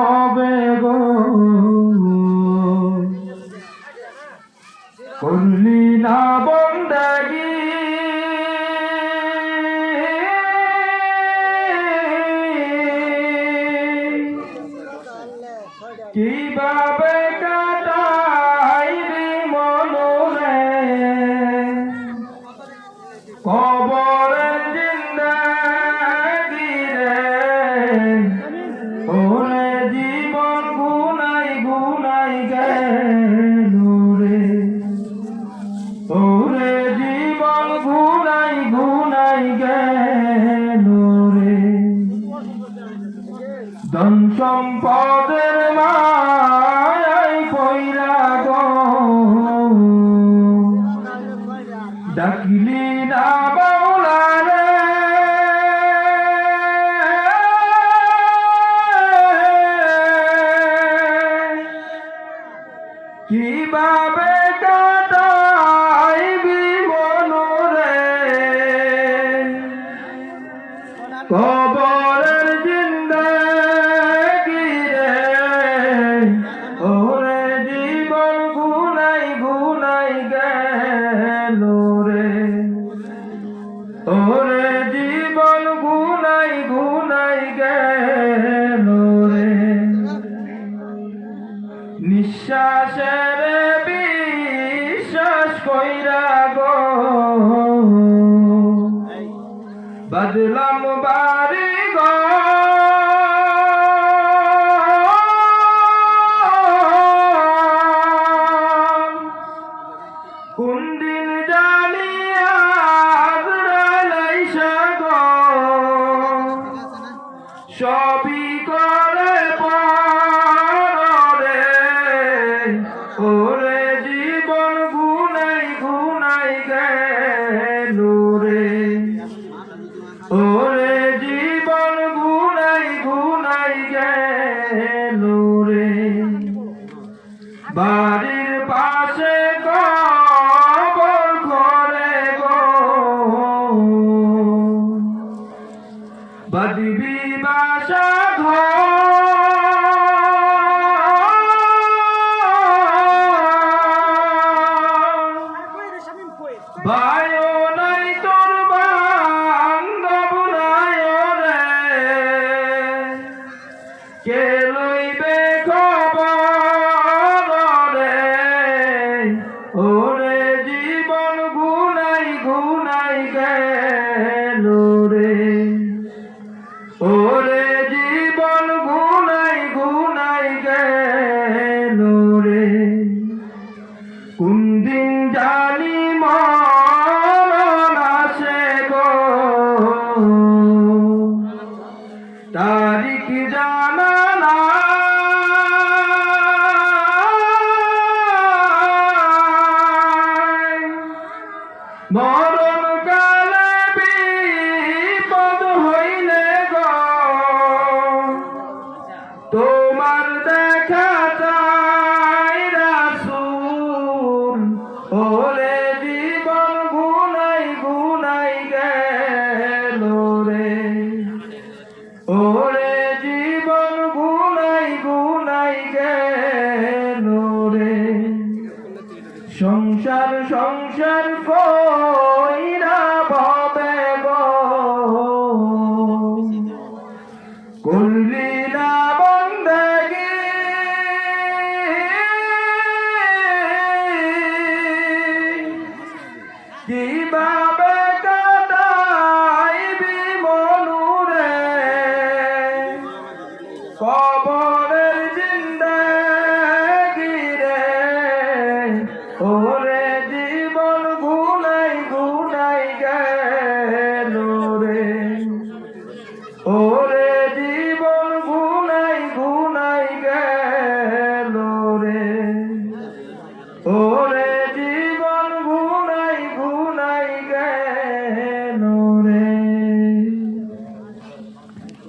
ভবে গো করলি না বন্দেগি কিভাবে কাটাইবি মনরে কবরের জিন্দেগি রে ওরে জীবন গুনাই গুনাই গেল রে ওরে জীবন গুনাই গুনাই গেল রে ধন সম্পদের মায়ায় পইরা গো ডাকিলি না বাউলা রে কিভাবে কাটাইবি মনরে কবরের জিন্দেগি রে ওরে জীবন গুনাই গুনাই গেল রে ওরে জীবন গুনাই গুনাই গেল রে নিঃশ্বাসের বিশ্বাস কইরা গো বাদলাম বাড়ি গো কোন দিন জানি আজরাইল আইসা গো সবই করে পরে ওরে জীবন গুনাই গুনাই গেল রে ওরে জীবন গুনাই গুনাই গেল রে বাড়ির পাশে কবর করে গো বাদিবি বাসা ভাইও নাই তোর বান্ধব নাই রে কে লইবে খবর রে ওরে জীবন গুনাই গুনাই গেল রে ওরে জীবন গুনাই গুনাই গেল রে কোন দিন জানি মরণ আসে গো তারিখ জানা নাই মরণ কালে বিপদ হইলে গো তোমার দেখা চাই রাসূল ওরে জীবন গুনাই গুনাই গেল রে ওরে জীবন গুনাই গুনাই গেল রে সংসার সংসার কইরা ভবে গো করলি না বন্দেগি কিভাবে কাটাইবি মনরে কবরের জিন্দেগি রে ওরে